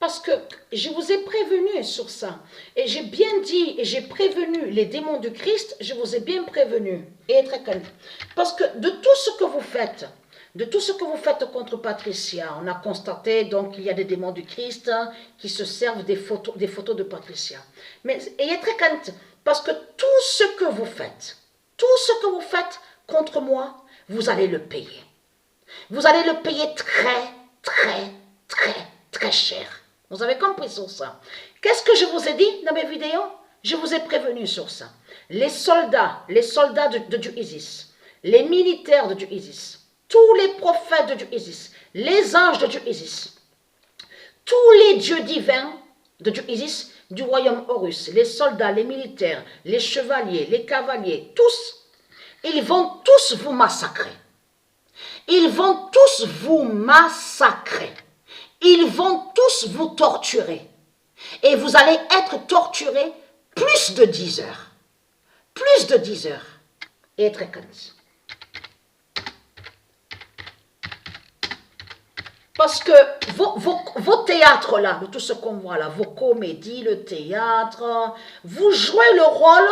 Parce que je vous ai prévenu sur ça. Et j'ai bien dit, et j'ai prévenu les démons du Christ, je vous ai bien prévenu. Et très calme. Parce que de tout ce que vous faites, contre Patricia, on a constaté donc qu'il y a des démons du Christ qui se servent des photos de Patricia. Mais ayez très calme, parce que tout ce que vous faites contre moi, vous allez le payer. Vous allez le payer très, très, très, très cher. Vous avez compris sur ça. Qu'est-ce que je vous ai dit dans mes vidéos? Je vous ai prévenu sur ça. Les soldats de Dieu Isis, les militaires de Dieu Isis, tous les prophètes de Dieu Isis, les anges de Dieu Isis, tous les dieux divins de Dieu Isis, du royaume Horus, les soldats, les militaires, les chevaliers, les cavaliers, tous, ils vont tous vous massacrer. Ils vont tous vous massacrer. Ils vont tous vous torturer. Et vous allez être torturés plus de 10 heures. Plus de 10 heures. Et très calme. Parce que vos théâtres là, de tout ce qu'on voit là, vos comédies, le théâtre, vous jouez le rôle,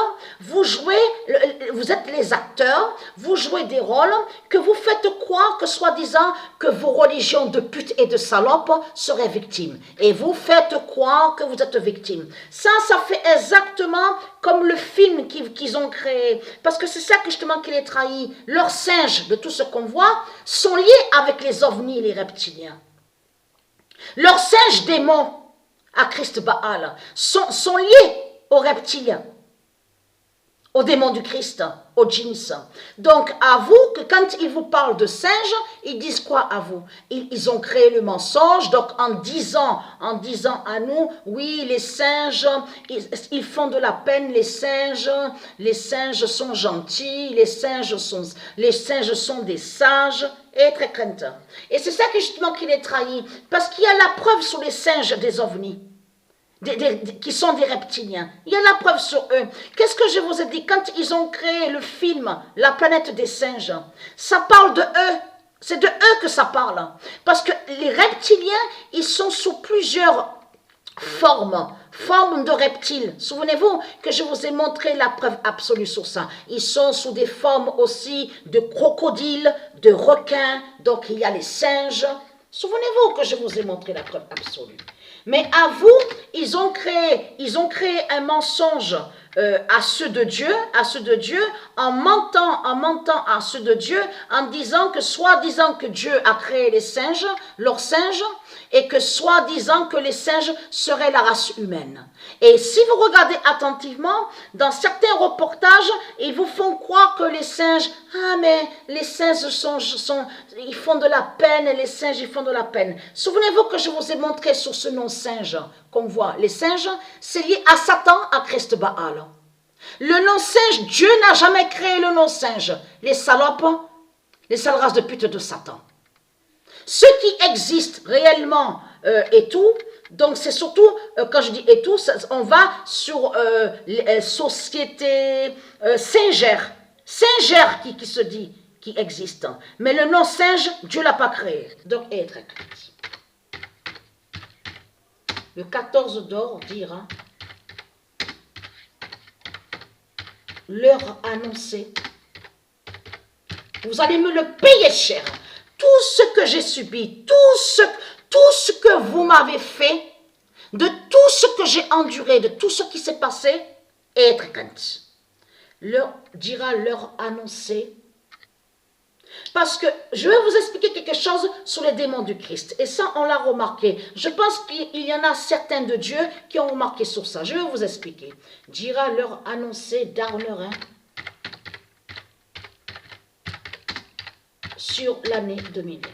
vous êtes les acteurs, vous jouez des rôles que vous faites croire que soi-disant que vos religions de pute et de salope seraient victimes. Et vous faites croire que vous êtes victime. Ça fait exactement comme le film qu'ils ont créé. Parce que c'est ça que justement qui les trahit. Leurs singes de tout ce qu'on voit sont liés avec les ovnis et les reptiliens. Leurs singes démons à Christ Baal sont liés aux reptiliens, aux démons du Christ, aux djinns. Donc, avoue que quand ils vous parlent de singes, ils disent quoi à vous? Ils ont créé le mensonge, donc en disant à nous, oui, les singes, ils font de la peine, les singes sont gentils, les singes sont des sages, et très craintifs. Et c'est ça que justement qui les trahit, parce qu'il y a la preuve sur les singes des ovnis. Qui sont des reptiliens. Il y a la preuve sur eux. Qu'est-ce que je vous ai dit? Quand ils ont créé le film La planète des singes, ça parle de eux. C'est de eux que ça parle. Parce que les reptiliens, ils sont sous plusieurs formes de reptiles. Souvenez-vous que je vous ai montré la preuve absolue sur ça. Ils sont sous des formes aussi de crocodiles, de requins. Donc il y a les singes. Souvenez-vous que je vous ai montré la preuve absolue. Mais à vous, ils ont créé un mensonge à ceux de Dieu, en mentant à ceux de Dieu, en disant que soi-disant que Dieu a créé les singes, leurs singes, et que soi-disant que les singes seraient la race humaine. Et si vous regardez attentivement, dans certains reportages, ils vous font croire que les singes, mais les singes ils font de la peine, les singes, ils font de la peine. Souvenez-vous que je vous ai montré sur ce nom singe, qu'on voit, les singes, c'est lié à Satan, à Christ Baal. Le nom singe, Dieu n'a jamais créé le nom singe. Les salopes, les sales races de pute de Satan. Ce qui existe réellement et tout, donc c'est surtout, quand je dis et tout, on va sur les sociétés singères. Singère qui se dit, qui existe. Mais le nom singe, Dieu ne l'a pas créé. Donc, être. Le 14 d'or dira, l'heure annoncée, vous allez me le payer cher. Tout ce que j'ai subi, tout ce que vous m'avez fait, de tout ce que j'ai enduré, de tout ce qui s'est passé, être quand l'heure dira l'heure annoncée. Parce que je vais vous expliquer quelque chose sur les démons du Christ. Et ça, on l'a remarqué. Je pense qu'il y en a certains de Dieu qui ont remarqué sur ça. Je vais vous expliquer. Dira l'heure annoncée d'Arnerin sur l'année 2022.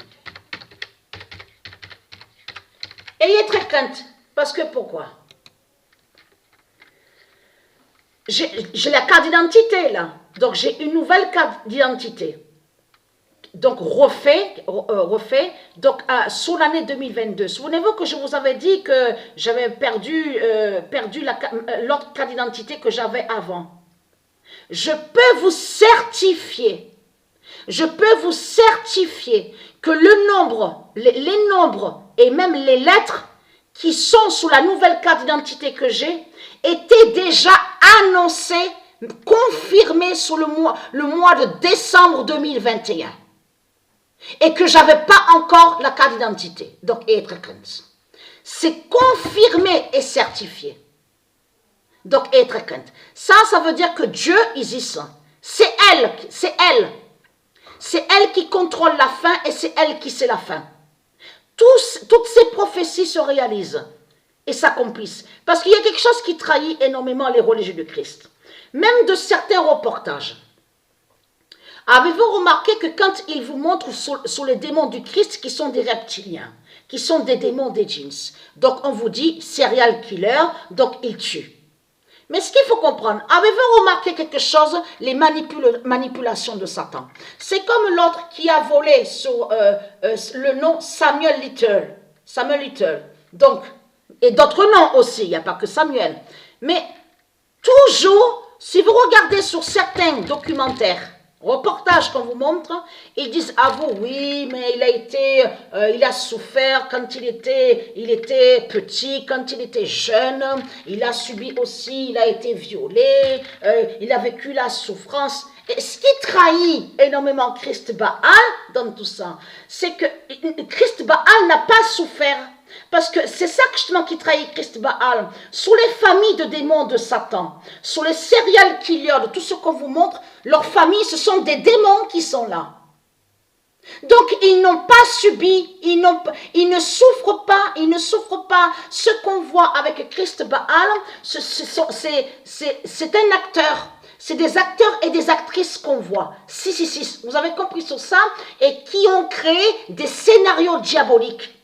Ayez très crainte. Parce que pourquoi? J'ai la carte d'identité là. Donc j'ai une nouvelle carte d'identité. Donc refait donc sous l'année 2022. Souvenez-vous que je vous avais dit que j'avais perdu l'autre carte d'identité que j'avais avant. Je peux vous certifier que le nombre, les nombres et même les lettres qui sont sous la nouvelle carte d'identité que j'ai étaient déjà annoncés, confirmés sous le mois de décembre 2021. Et que je n'avais pas encore la carte d'identité. Donc, c'est confirmé et certifié. Donc, ça veut dire que Dieu existe. C'est elle. C'est elle qui contrôle la fin et c'est elle qui sait la fin. Toutes ces prophéties se réalisent et s'accomplissent. Parce qu'il y a quelque chose qui trahit énormément les religieux du Christ. Même de certains reportages. Avez-vous remarqué que quand ils vous montrent sur les démons du Christ qui sont des reptiliens, qui sont des démons des djinns, donc on vous dit serial killer, donc ils tuent. Mais ce qu'il faut comprendre, avez-vous remarqué quelque chose, les manipulations de Satan? C'est comme l'autre qui a volé sur le nom Samuel Little. Samuel Little. Donc, et d'autres noms aussi, il n'y a pas que Samuel. Mais toujours, si vous regardez sur certains documentaires, reportages qu'on vous montre, ils disent à vous, oui, mais il a souffert quand il était petit, quand il était jeune, il a subi aussi, il a été violé, il a vécu la souffrance. Et ce qui trahit énormément Christ Baal dans tout ça, c'est que Christ Baal n'a pas souffert. Parce que c'est ça justement qui trahit Christ Baal. Sous les familles de démons de Satan, sous les serial killers, de tout ce qu'on vous montre, leurs familles, ce sont des démons qui sont là. Donc ils n'ont pas subi, ils ne souffrent pas. Ce qu'on voit avec Christ Baal, c'est un acteur. C'est des acteurs et des actrices qu'on voit. 666, vous avez compris sur ça? Et qui ont créé des scénarios diaboliques.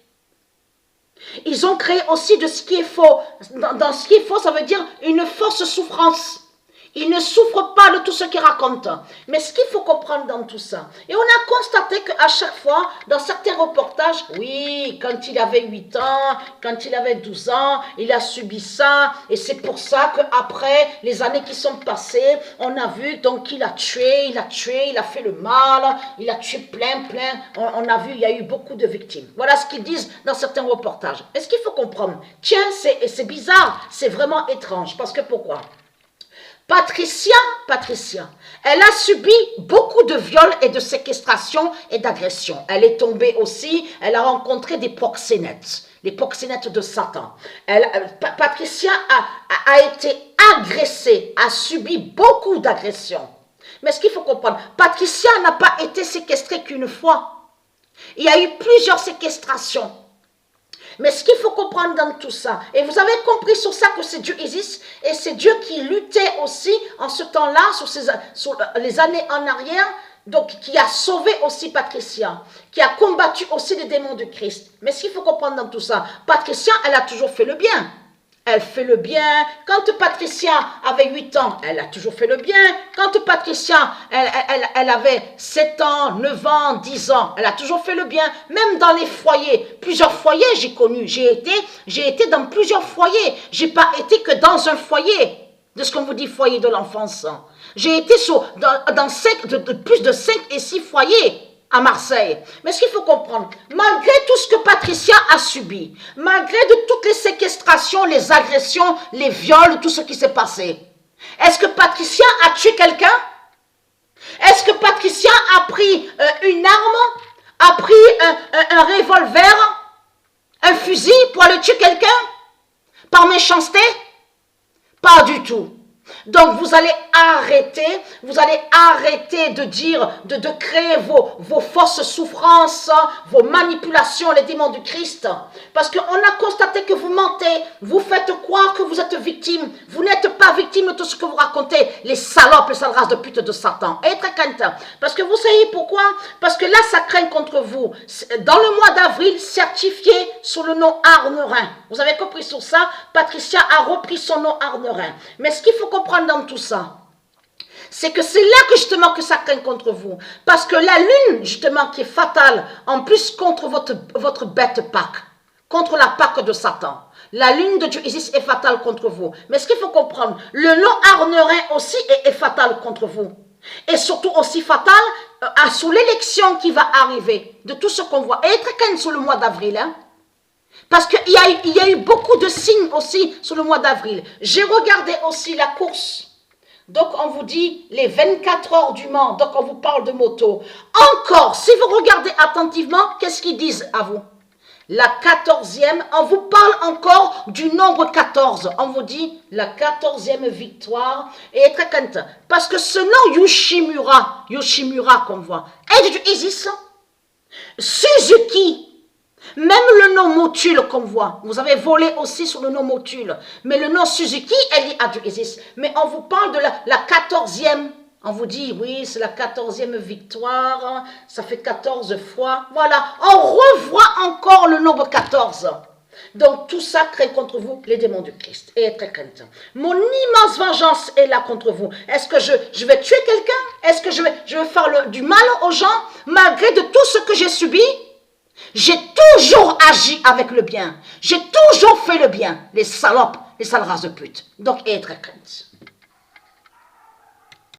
Ils ont créé aussi de ce qui est faux. Dans ce qui est faux, ça veut dire une fausse souffrance. Ils ne souffrent pas de tout ce qu'ils racontent. Mais ce qu'il faut comprendre dans tout ça, et on a constaté qu'à chaque fois, dans certains reportages, oui, quand il avait 8 ans, quand il avait 12 ans, il a subi ça, et c'est pour ça qu'après, les années qui sont passées, on a vu donc qu'il a tué, il a fait le mal, il a tué plein, on a vu, il y a eu beaucoup de victimes. Voilà ce qu'ils disent dans certains reportages. Et ce qu'il faut comprendre, tiens, c'est bizarre, c'est vraiment étrange, parce que pourquoi? Patricia, elle a subi beaucoup de viols et de séquestrations et d'agressions. Elle est tombée aussi, elle a rencontré des proxénètes, les proxénètes de Satan. Patricia a été agressée, a subi beaucoup d'agressions. Mais ce qu'il faut comprendre, Patricia n'a pas été séquestrée qu'une fois. Il y a eu plusieurs séquestrations. Mais ce qu'il faut comprendre dans tout ça, et vous avez compris sur ça que c'est Dieu existe, et c'est Dieu qui luttait aussi en ce temps-là, sur les années en arrière, donc qui a sauvé aussi Patricia, qui a combattu aussi les démons de Christ. Mais ce qu'il faut comprendre dans tout ça, Patricia, elle a toujours fait le bien. Elle fait le bien. Quand Patricia avait 8 ans, elle a toujours fait le bien. Quand Patricia, elle avait 7 ans, 9 ans, 10 ans, elle a toujours fait le bien. Même dans les foyers, plusieurs foyers j'ai connu. J'ai été dans plusieurs foyers. J'ai pas été que dans un foyer, de ce qu'on vous dit foyer de l'enfance. J'ai été dans plus de 5 et 6 foyers à Marseille. Mais ce qu'il faut comprendre, malgré tout ce que Patricia a subi, malgré de toutes les séquestrations, les agressions, les viols, tout ce qui s'est passé, est-ce que Patricia a tué quelqu'un? Est-ce que Patricia a pris une arme, a pris un revolver, un fusil pour aller tuer quelqu'un? Par méchanceté? Pas du tout. Donc vous allez arrêter de dire, de créer vos fausses souffrances, vos manipulations, les démons du Christ. Parce qu'on a constaté que vous mentez, vous faites croire que vous êtes victime. Vous n'êtes pas victime de tout ce que vous racontez, les salopes, les sales races de pute de Satan. Et très crainte. Parce que vous savez pourquoi? Parce que là, ça craint contre vous. Dans le mois d'avril, certifié sous le nom Arnerin. Vous avez compris sur ça? Patricia a repris son nom Arnerin. Mais ce qu'il faut comprendre dans tout ça, c'est que c'est là que justement que ça craint contre vous. Parce que la lune, justement, qui est fatale, en plus contre votre bête Pâque, contre la Pâque de Satan. La lune de Dieu Isis est fatale contre vous. Mais ce qu'il faut comprendre, le nom Arnerin aussi est fatal contre vous. Et surtout aussi fatal sous l'élection qui va arriver, de tout ce qu'on voit. Et très calme sous le mois d'avril, hein. Parce qu'il y a eu beaucoup de signes aussi sur le mois d'avril. J'ai regardé aussi la course. Donc, on vous dit les 24 heures du Mans. Donc, on vous parle de moto. Encore, si vous regardez attentivement, qu'est-ce qu'ils disent à vous? La 14e, on vous parle encore du nombre 14. On vous dit la 14e victoire. Et très content. Parce que ce nom Yoshimura qu'on voit, est du Isis. Suzuki, même le nom Motul qu'on voit, vous avez volé aussi sur le nom Motul, mais le nom Suzuki est lié à du Isis. Mais on vous parle de la 14e, on vous dit oui c'est la 14e victoire, ça fait 14 fois, voilà, on revoit encore le nombre 14. Donc tout ça crée contre vous les démons du Christ. Et très crainte. Mon immense vengeance est là contre vous. Est-ce que je vais tuer quelqu'un? Est-ce que je vais faire du mal aux gens? Malgré de tout ce que j'ai subi, j'ai toujours agi avec le bien. J'ai toujours fait le bien. Les salopes, les sales races de pute. Donc, et très crainte.